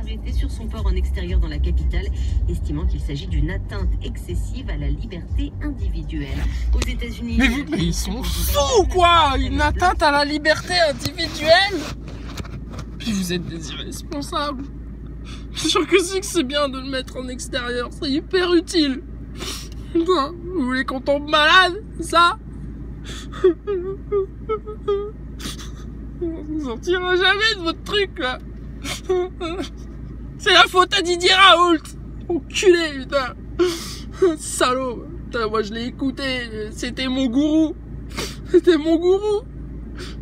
arrêté sur son port en extérieur dans la capitale, estimant qu'il s'agit d'une atteinte excessive à la liberté individuelle. Aux États-Unis, mais ils sont fous, quoi! Une atteinte à la liberté individuelle? Puis vous êtes des irresponsables. Je suis sûr que c'est bien de le mettre en extérieur, c'est hyper utile. Putain, vous voulez qu'on tombe malade, ça? On ne sortira jamais de votre truc, là. C'est la faute à Didier Raoult. Enculé, putain. Salaud. Putain, moi je l'ai écouté, c'était mon gourou. C'était mon gourou.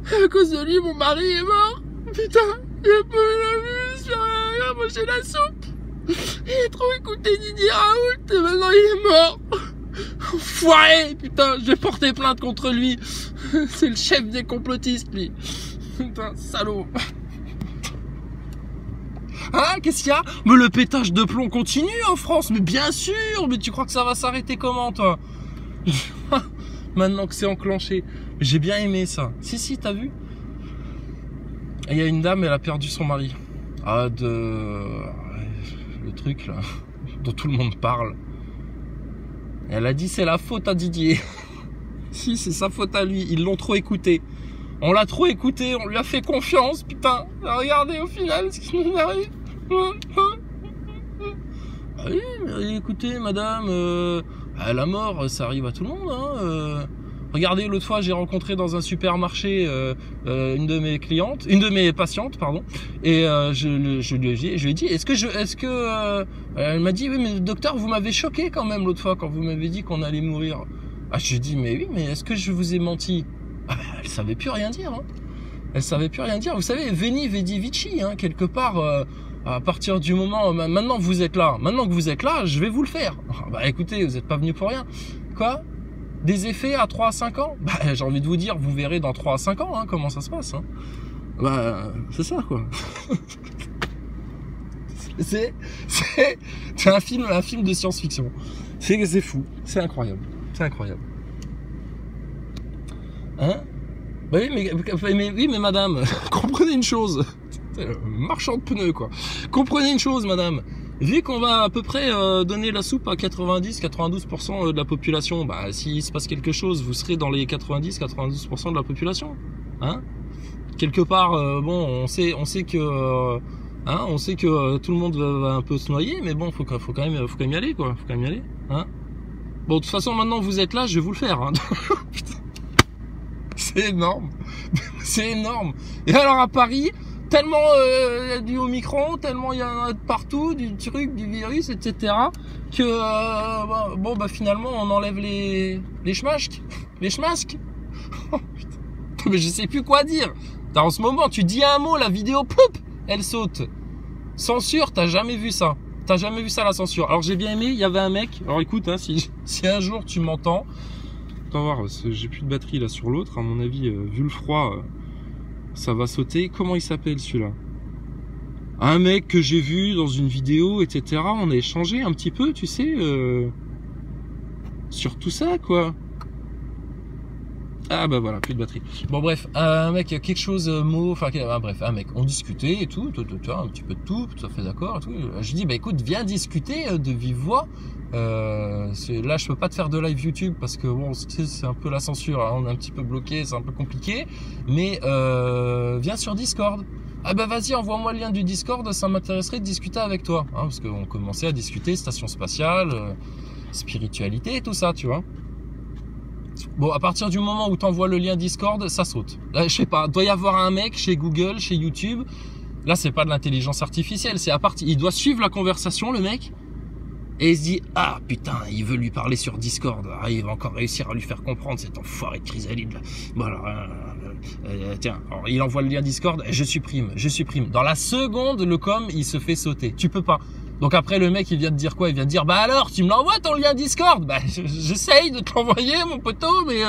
À cause de lui, mon mari est mort. Putain, il a pas eu la vue sur la manger la soupe. Il a trop écouté Didier Raoult et maintenant il est mort. Enfoiré, putain, je vais porter plainte contre lui. C'est le chef des complotistes, lui. Putain, salaud. Hein, qu'est-ce qu'il y a? Mais le pétage de plomb continue en France, mais bien sûr. Mais tu crois que ça va s'arrêter comment, toi? Maintenant que c'est enclenché. J'ai bien aimé ça. Si, t'as vu? Il y a une dame, elle a perdu son mari. Ah, le truc, là, dont tout le monde parle. Elle a dit c'est la faute à Didier. Si, c'est sa faute à lui. Ils l'ont trop écouté. On l'a trop écouté, on lui a fait confiance, putain. Regardez au final ce qui nous arrive. Ah oui, mais écoutez, madame, la mort, ça arrive à tout le monde, hein. Regardez, l'autre fois, j'ai rencontré dans un supermarché une de mes patientes, pardon, et je lui ai dit, elle m'a dit, oui, mais docteur, vous m'avez choqué quand même l'autre fois quand vous m'avez dit qu'on allait mourir. Ah, je lui ai dit, mais oui, mais est-ce que je vous ai menti? Ah, ben, elle savait plus rien dire, hein. Elle savait plus rien dire. Vous savez, veni, vidi, vici, hein, quelque part, à partir du moment, maintenant que vous êtes là, je vais vous le faire. Bah, écoutez, vous n'êtes pas venu pour rien. Quoi? Des effets à 3 à 5 ans? Bah, j'ai envie de vous dire, vous verrez dans 3 à 5 ans, hein, comment ça se passe, hein. Bah, c'est ça, quoi. c'est un film de science-fiction. C'est fou. C'est incroyable. C'est incroyable. Hein? Bah oui, mais madame, comprenez une chose. Marchand de pneus, quoi. Comprenez une chose, madame. Vu qu'on va à peu près donner la soupe à 90-92% de la population, bah s'il se passe quelque chose, vous serez dans les 90-92% de la population. Hein? Quelque part, bon, on sait que tout le monde va un peu se noyer, mais bon, faut quand même y aller, quoi. Faut quand même y aller, hein? Bon, de toute façon, maintenant que vous êtes là, je vais vous le faire, hein. Putain. C'est énorme. C'est énorme. Et alors à Paris, tellement il y a du Omicron, tellement il y en a partout, du truc, du virus, etc. que bon bah finalement on enlève les schmasques. Les schmasques. Oh, putain. Mais je sais plus quoi dire. En ce moment, tu dis un mot, la vidéo, poup, elle saute. Censure, t'as jamais vu ça. T'as jamais vu ça, la censure. Alors j'ai bien aimé, il y avait un mec. Alors écoute, hein, si un jour tu m'entends, on va voir, j'ai plus de batterie là sur l'autre. À mon avis, vu le froid, ça va sauter. Comment il s'appelle celui-là? Un mec que j'ai vu dans une vidéo, etc. On a échangé un petit peu, tu sais, sur tout ça, quoi. Ah bah voilà, plus de batterie. Bon bref, un mec, quelque chose, bref, un mec, on discutait et tout, un petit peu de tout à fait d'accord et tout. Je dis, bah écoute, viens discuter de vive voix. Là, je peux pas te faire de live YouTube parce que bon, c'est un peu la censure, hein, on est un petit peu bloqué, c'est un peu compliqué. Mais viens sur Discord. Ah bah vas-y, envoie-moi le lien du Discord, ça m'intéresserait de discuter avec toi, hein, parce qu'on commençait à discuter station spatiale, spiritualité et tout ça, tu vois. Bon, à partir du moment où tu envoies le lien Discord, ça saute. Là, je sais pas, doit y avoir un mec chez Google, chez YouTube. Là, c'est pas de l'intelligence artificielle, c'est à partir. Il doit suivre la conversation, le mec, et il se dit, ah putain, il veut lui parler sur Discord. Ah, il va encore réussir à lui faire comprendre cet enfoiré de chrysalide là. Bon alors, tiens, alors, il envoie le lien Discord, je supprime. Dans la seconde, le com, il se fait sauter. Tu peux pas. Donc après, le mec, il vient de dire quoi? Il vient de dire, bah alors, tu me l'envoies ton lien Discord? Bah, j'essaye de te l'envoyer, mon poteau, mais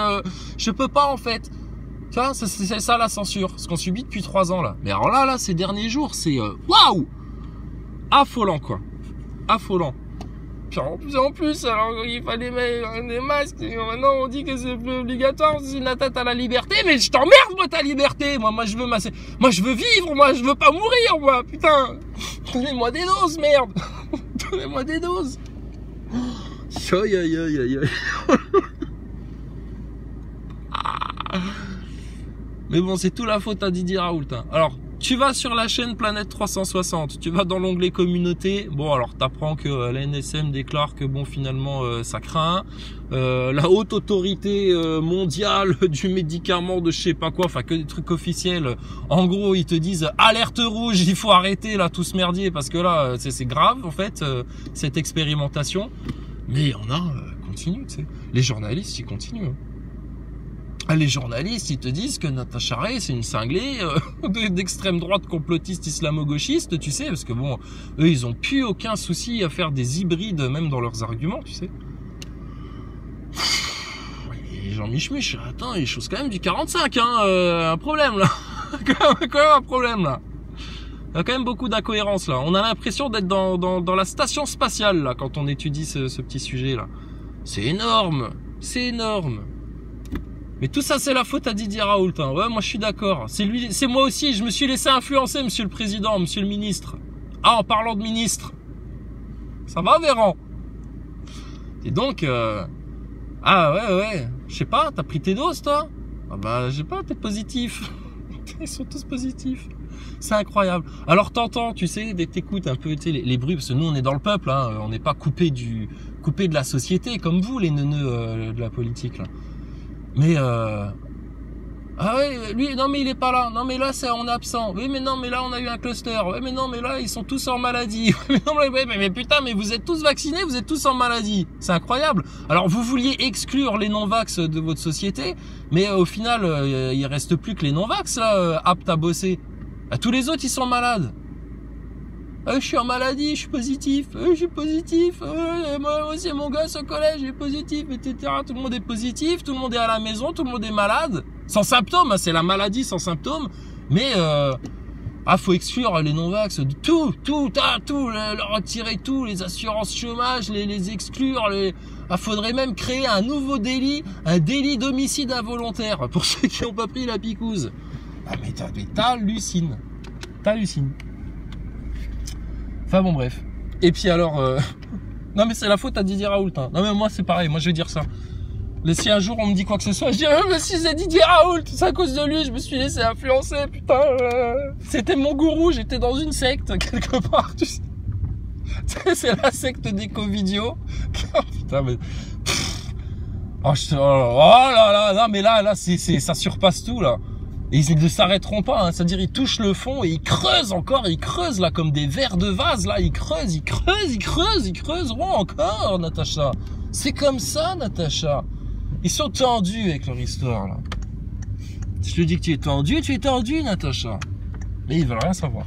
je peux pas, en fait. Tu vois, c'est ça la censure, ce qu'on subit depuis 3 ans, là. Mais alors là, ces derniers jours, c'est, waouh! Affolant, quoi. Affolant. Puis en plus, alors, il fallait mettre des masques, et maintenant, on dit que c'est plus obligatoire, c'est une atteinte à la liberté, mais je t'emmerde, moi, ta liberté! Moi, je veux vivre, moi, je veux pas mourir, moi, putain! Donnez-moi des doses, merde. Donnez-moi des doses. Aïe, aïe, aïe, aïe, aïe. Mais bon, c'est tout la faute à Didier Raoult. Hein. Alors, tu vas sur la chaîne Planète 360, tu vas dans l'onglet communauté. Bon, alors t'apprends que la NSM déclare que bon, finalement, ça craint. La haute autorité mondiale du médicament, de je sais pas quoi, enfin que des trucs officiels. En gros, ils te disent alerte rouge, il faut arrêter là tout ce merdier parce que là, c'est grave en fait cette expérimentation. Mais il y en a, continue, tu sais. Les journalistes, ils continuent. Les journalistes, ils te disent que Natacha Ray, c'est une cinglée d'extrême droite complotiste islamo-gauchiste, tu sais, parce que bon, eux, ils ont plus aucun souci à faire des hybrides, même dans leurs arguments, tu sais. Et Jean Michmuche, attends, il chose quand même du 45, hein, un problème, là. Quand même un problème, là. Il y a quand même beaucoup d'incohérences, là. On a l'impression d'être dans la station spatiale, là, quand on étudie ce petit sujet, là. C'est énorme. C'est énorme. Mais tout ça, c'est la faute à Didier Raoult. Hein. Ouais, moi, je suis d'accord. C'est lui, c'est moi aussi. Je me suis laissé influencer, monsieur le président, monsieur le ministre. Ah, en parlant de ministre. Ça va, Véran? Et donc, ah, ouais. Je sais pas, t'as pris tes doses, toi? Ah bah, je sais pas, t'es positif. Ils sont tous positifs. C'est incroyable. Alors, t'entends, tu sais, t'écoutes un peu, tu sais, les bruits, parce que nous, on est dans le peuple, hein. On n'est pas coupé de la société, comme vous, les neuneux de la politique, là. Mais ah ouais, lui, non mais il est pas là. Non mais là, on est absent. Oui mais non mais là on a eu un cluster. Oui mais non mais là ils sont tous en maladie. Oui, mais, non, mais putain, mais vous êtes tous vaccinés, vous êtes tous en maladie. C'est incroyable. Alors vous vouliez exclure les non-vax de votre société, mais au final il reste plus que les non-vax là, aptes à bosser. Tous les autres ils sont malades. Je suis en maladie, je suis positif, je suis positif, moi aussi mon gosse au collège est positif, etc. Tout le monde est positif, tout le monde est à la maison, tout le monde est malade, sans symptômes, hein, c'est la maladie sans symptômes, mais faut exclure les non-vax de tout, leur retirer tout, les assurances chômage, les exclure, faudrait même créer un nouveau délit, un délit d'homicide involontaire, pour ceux qui n'ont pas pris la picouse. Ah mais t'hallucines. Enfin bon bref. Et puis alors, non mais c'est la faute à Didier Raoult. Hein. Non mais moi c'est pareil, moi je vais dire ça. Si un jour on me dit quoi que ce soit, je dirais mais si c'est Didier Raoult, c'est à cause de lui, je me suis laissé influencer, putain. C'était mon gourou, j'étais dans une secte quelque part, tu sais. C'est la secte des Covidios. Oh, putain mais. Oh là là, non mais là ça surpasse tout là. Et ils ne s'arrêteront pas, hein. C'est-à-dire ils touchent le fond et ils creusent encore, ils creusent là comme des vers de vase, là, ils creuseront encore, Natacha. C'est comme ça, Natacha. Ils sont tendus avec leur histoire, là. Je te dis que tu es tendu, Natacha. Mais ils veulent rien savoir.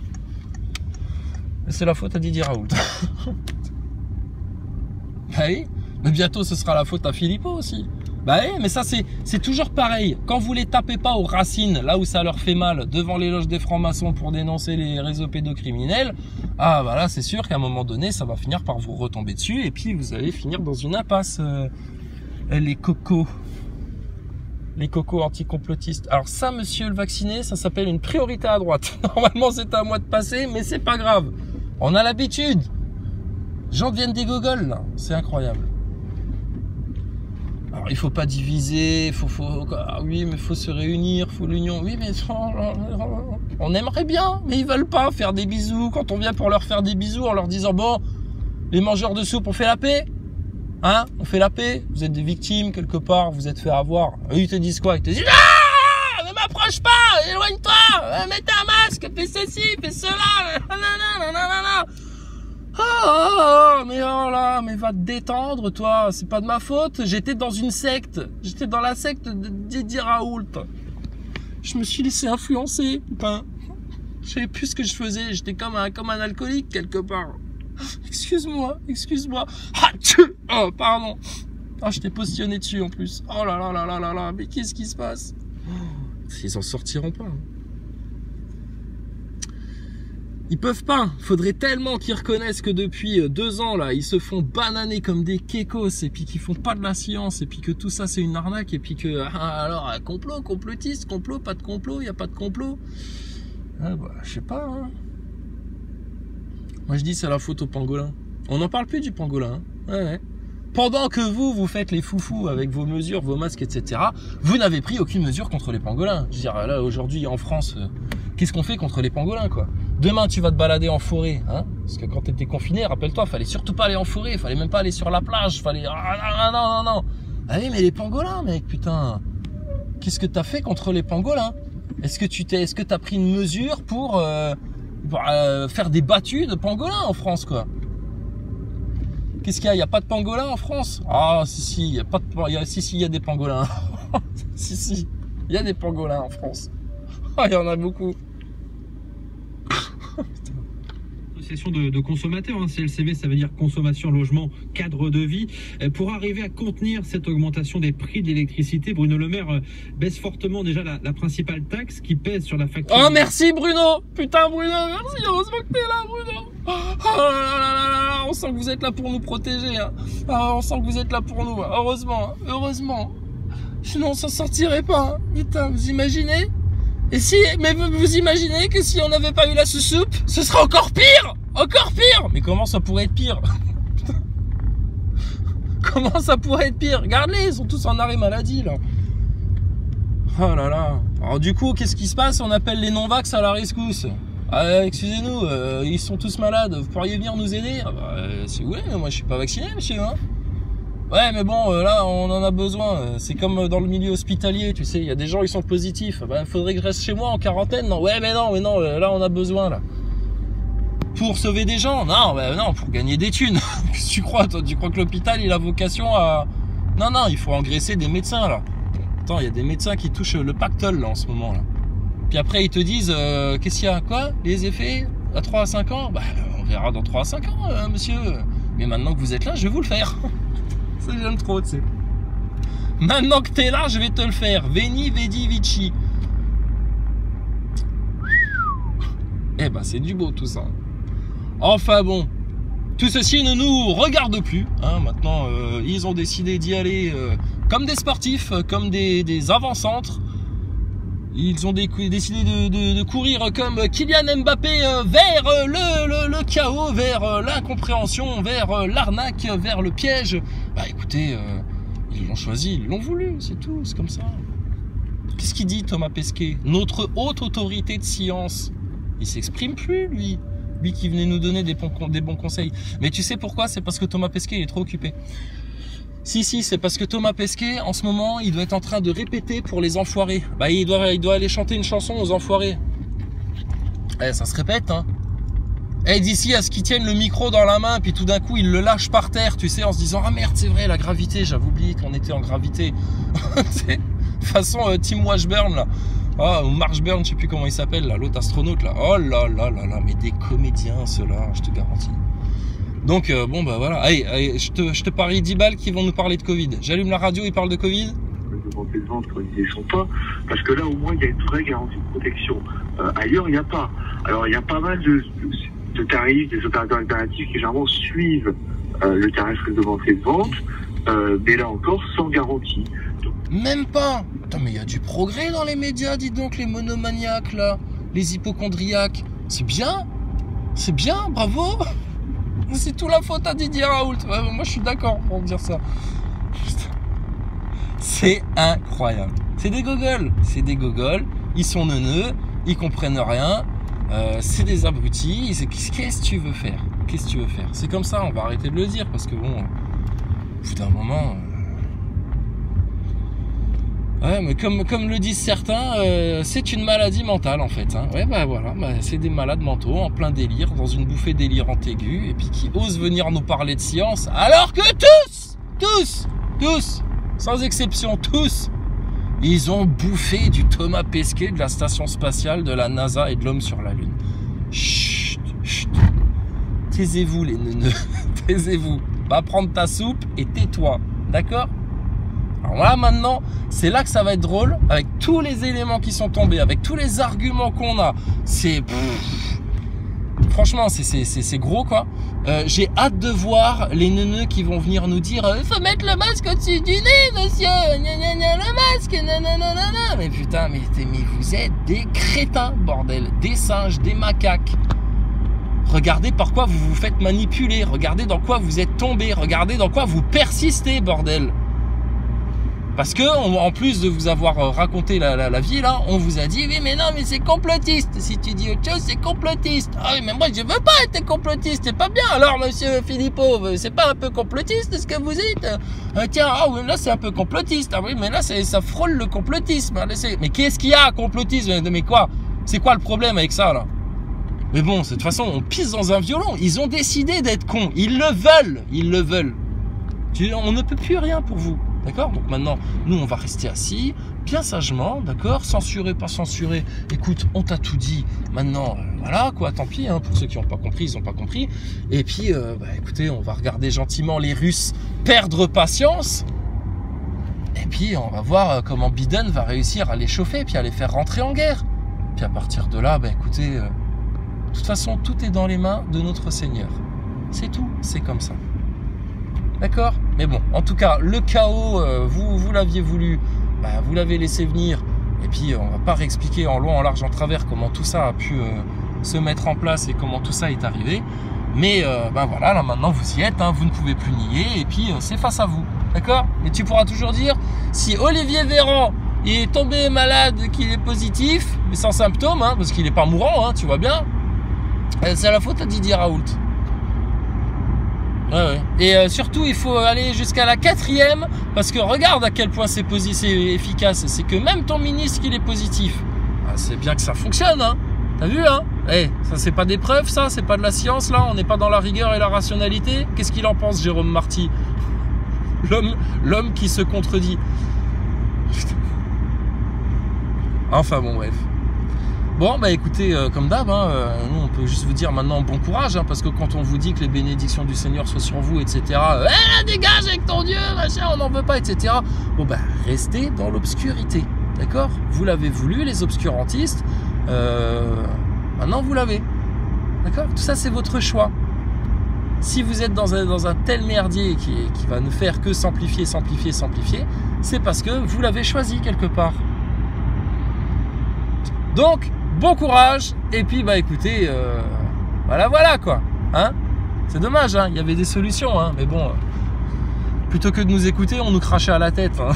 Et c'est la faute à Didier Raoult. Bah oui, mais bientôt ce sera la faute à Philippot aussi. Bah oui, mais ça c'est toujours pareil. Quand vous les tapez pas aux racines, là où ça leur fait mal, devant les loges des francs-maçons pour dénoncer les réseaux pédocriminels, ah bah là c'est sûr qu'à un moment donné, ça va finir par vous retomber dessus et puis vous allez finir dans une impasse. Les cocos anticomplotistes. Alors ça, monsieur le vacciné, ça s'appelle une priorité à droite. Normalement c'est à moi de passer, mais c'est pas grave. On a l'habitude. Les gens deviennent des gogoles là, c'est incroyable. Alors, il faut pas diviser, oui, mais faut se réunir, faut l'union. Oui, mais on aimerait bien, mais ils veulent pas faire des bisous. Quand on vient pour leur faire des bisous en leur disant bon, les mangeurs de soupe, on fait la paix, hein, on fait la paix. Vous êtes des victimes quelque part, vous êtes fait avoir. Eux, ils te disent quoi? Ils te disent ah, ne m'approche pas, éloigne-toi, mets un masque, fais ceci, fais cela, nanana. Mais oh là, mais va te détendre, toi. C'est pas de ma faute. J'étais dans une secte. J'étais dans la secte de Didier Raoult. Je me suis laissé influencer, putain. Je savais plus ce que je faisais. J'étais comme un alcoolique, quelque part. Excuse-moi. Oh, pardon. Ah, je t'ai positionné dessus, en plus. Oh là là. Mais qu'est-ce qui se passe? Ils en sortiront pas. Ils peuvent pas. Faudrait tellement qu'ils reconnaissent que depuis 2 ans là, ils se font bananer comme des kékos et puis qu'ils font pas de la science et puis que tout ça c'est une arnaque et puis que alors complotiste, complot, pas de complot, y a pas de complot. Ah bah je sais pas. Hein. Moi je dis c'est la faute au pangolin. On n'en parle plus du pangolin. Hein. Ouais. Pendant que vous faites les foufous avec vos mesures, vos masques, etc., vous n'avez pris aucune mesure contre les pangolins. Je veux dire, là, aujourd'hui, en France, qu'est-ce qu'on fait contre les pangolins, quoi? Demain, tu vas te balader en forêt, hein? Parce que quand tu étais confiné, rappelle-toi, fallait surtout pas aller en forêt, fallait même pas aller sur la plage, fallait... Ah, non. Ah oui, mais les pangolins, mec, putain. Qu'est-ce que t'as fait contre les pangolins? Est-ce que t'as pris une mesure pour faire des battues de pangolins en France, quoi? Qu'est-ce qu'il y a? Il n'y a pas de pangolins en France? Ah, si, il y a pas de... il y a des pangolins. si, il y a des pangolins en France. Ah, il y en a beaucoup. Association de consommateurs, hein, CLCV, ça veut dire consommation, logement, cadre de vie. Pour arriver à contenir cette augmentation des prix de l'électricité, Bruno Le Maire baisse fortement déjà la principale taxe qui pèse sur la facture. Oh, merci Bruno! Putain Bruno, merci, heureusement que t'es là Bruno! Oh là, on sent que vous êtes là pour nous protéger. Hein. On sent que vous êtes là pour nous. Heureusement. Sinon on s'en sortirait pas. Hein. Putain, vous imaginez? Et si, mais vous imaginez que si on n'avait pas eu la soupe, ce serait encore pire! Encore pire! Mais comment ça pourrait être pire? Comment ça pourrait être pire? Regarde-les, ils sont tous en arrêt maladie, là. Oh là là. Alors du coup, qu'est-ce qui se passe? On appelle les non-vax à la rescousse. Excusez-nous, ils sont tous malades, vous pourriez venir nous aider? Si vous voulez, moi je suis pas vacciné, monsieur, hein. Ouais, mais bon, là, on en a besoin. C'est comme dans le milieu hospitalier, tu sais, il y a des gens, ils sont positifs. Faudrait que je reste chez moi en quarantaine. Non, ouais, mais non, là, on a besoin, là. Pour sauver des gens? Non, pour gagner des thunes. Qu'est-ce que tu crois, toi? Tu crois que l'hôpital, il a vocation à... Non, il faut engraisser des médecins, là. Attends, il y a des médecins qui touchent le pactole, là, en ce moment, là. Puis après, ils te disent, qu'est-ce qu'il y a? Quoi? Les effets? À 3 à 5 ans? On verra dans 3 à 5 ans, monsieur. Mais maintenant que vous êtes là, je vais vous le faire. Ça, j'aime trop, tu sais. Maintenant que t'es là, je vais te le faire. Veni, vedi, vici. Eh ben, c'est du beau, tout ça. Enfin bon. Tout ceci ne nous regarde plus. Hein. Maintenant, ils ont décidé d'y aller comme des sportifs, comme des avant-centres. Ils ont décidé de courir comme Kylian Mbappé vers le chaos, vers l'incompréhension, vers l'arnaque, vers le piège. Écoutez, ils l'ont choisi, ils l'ont voulu, c'est tout, c'est comme ça. Qu'est-ce qu'il dit Thomas Pesquet? Notre haute autorité de science. Il s'exprime plus, lui. Lui qui venait nous donner des bons conseils. Mais tu sais pourquoi? C'est parce que Thomas Pesquet il est trop occupé. Si, c'est parce que Thomas Pesquet, en ce moment, il doit être en train de répéter pour les enfoirés. Il doit aller chanter une chanson aux enfoirés. Ça se répète, hein. D'ici à ce qu'il tienne le micro dans la main, puis tout d'un coup, il le lâche par terre, tu sais, en se disant « Ah merde, c'est vrai, la gravité, j'avais oublié qu'on était en gravité. » Façon Tim Washburn, là. Ou Marshburn, je sais plus comment il s'appelle, là, l'autre astronaute, là. Oh là, mais des comédiens, ceux-là, je te garantis. Donc, voilà. Allez, je te parie 10 balles qui vont nous parler de Covid. J'allume la radio, ils parlent de Covid. Les ventes, quand ils ne sont pas, parce que là, au moins, il y a une vraie garantie de protection. Ailleurs, il n'y a pas. Alors, il y a pas mal de tarifs, des opérateurs alternatifs qui, généralement, suivent le tarif réglementé de vente, mais là encore, sans garantie. Donc... Même pas. Attends, mais il y a du progrès dans les médias, dis donc, les monomaniaques, là, les hypochondriaques. C'est bien, bravo. C'est tout la faute à Didier Raoult. Moi, je suis d'accord pour dire ça. C'est incroyable. C'est des gogoles. Ils sont neuneux. Ils comprennent rien. C'est des abrutis. Qu'est-ce que tu veux faire? C'est comme ça. On va arrêter de le dire parce que bon, au bout d'un moment. Ouais, mais comme le disent certains, c'est une maladie mentale en fait. Hein. Ouais, voilà, c'est des malades mentaux en plein délire, dans une bouffée délirante aiguë, et puis qui osent venir nous parler de science, alors que tous, sans exception, tous, ils ont bouffé du Thomas Pesquet de la station spatiale de la NASA et de l'homme sur la Lune. Chut, taisez-vous les neuneux, taisez-vous. Va prendre ta soupe et tais-toi, d'accord? Alors là maintenant, c'est là que ça va être drôle, avec tous les éléments qui sont tombés, avec tous les arguments qu'on a. Franchement, c'est gros quoi. J'ai hâte de voir les neuneux qui vont venir nous dire « Il faut mettre le masque au-dessus du nez, monsieur, le masque, nanana. » Mais putain, mais vous êtes des crétins, bordel, des singes, des macaques. regardez par quoi vous vous faites manipuler, regardez dans quoi vous êtes tombé, regardez dans quoi vous persistez, bordel. Parce que, en plus de vous avoir raconté la vie, là, on vous a dit, oui, mais non, mais c'est complotiste. Si tu dis autre chose, c'est complotiste. Ah oui, mais moi, je veux pas être complotiste, c'est pas bien. Alors, monsieur Philippot, c'est pas un peu complotiste, ce que vous dites? Tiens, ah oui, là, c'est un peu complotiste. Ah oui, mais là, ça frôle le complotisme. Mais qu'est-ce qu'il y a, complotisme? Mais quoi? C'est quoi le problème avec ça, là? Mais bon, de toute façon, on pisse dans un violon. Ils ont décidé d'être cons. Ils le veulent. Ils le veulent. On ne peut plus rien pour vous. D'accord? Donc maintenant, nous, on va rester assis, bien sagement, d'accord? Censuré, pas censuré. Écoute, on t'a tout dit. Maintenant, voilà, quoi, tant pis, hein, pour ceux qui n'ont pas compris, ils n'ont pas compris. Et puis, écoutez, on va regarder gentiment les Russes perdre patience. Et puis, on va voir comment Biden va réussir à les chauffer, puis à les faire rentrer en guerre. Puis à partir de là, écoutez, de toute façon, tout est dans les mains de notre Seigneur. C'est tout, c'est comme ça. D'accord? Mais bon, en tout cas, le chaos, vous l'aviez voulu, vous l'avez laissé venir. Et puis, on va pas réexpliquer en long, en large, en travers comment tout ça a pu se mettre en place et comment tout ça est arrivé. Mais voilà, là maintenant vous y êtes, hein, vous ne pouvez plus nier. Et puis, c'est face à vous. D'accord? Mais tu pourras toujours dire, si Olivier Véran il est tombé malade, qu'il est positif, mais sans symptômes, hein, parce qu'il n'est pas mourant, hein, tu vois bien, c'est la faute à Didier Raoult. Ouais. Et surtout, il faut aller jusqu'à la 4e, parce que regarde à quel point c'est efficace. C'est que même ton ministre, il est positif. C'est bien que ça fonctionne, hein. T'as vu, hein? Ça, c'est pas des preuves, ça. C'est pas de la science, là. On n'est pas dans la rigueur et la rationalité. Qu'est-ce qu'il en pense, Jérôme Marty? L'homme qui se contredit. Enfin, bon, bref. Bon, écoutez, comme d'hab, nous on peut juste vous dire maintenant bon courage, hein, parce que quand on vous dit que les bénédictions du Seigneur soient sur vous, etc., dégage avec ton Dieu, machin, on n'en veut pas, etc. Bon, restez dans l'obscurité, d'accord? Vous l'avez voulu, les obscurantistes, maintenant vous l'avez, d'accord? Tout ça, c'est votre choix. Si vous êtes dans un tel merdier qui va ne faire que s'amplifier, c'est parce que vous l'avez choisi quelque part. Donc, bon courage, et puis écoutez, voilà quoi, hein. C'est dommage, hein, il y avait des solutions, hein, mais bon, plutôt que de nous écouter, on nous crachait à la tête, hein.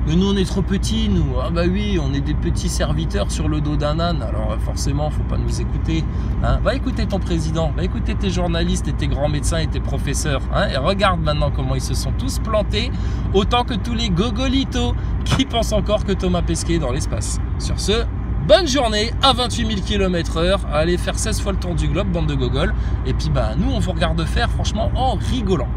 Mais nous on est trop petits, nous, oui, on est des petits serviteurs sur le dos d'un âne, alors forcément, faut pas nous écouter, hein. Va écouter ton président, va écouter tes journalistes et tes grands médecins et tes professeurs, hein, et regarde maintenant comment ils se sont tous plantés, autant que tous les gogolitos qui pensent encore que Thomas Pesquet est dans l'espace. Sur ce, bonne journée à 28 000 km/h, à aller faire 16 fois le tour du globe, bande de gogoles. Et puis nous on vous regarde faire franchement en rigolant.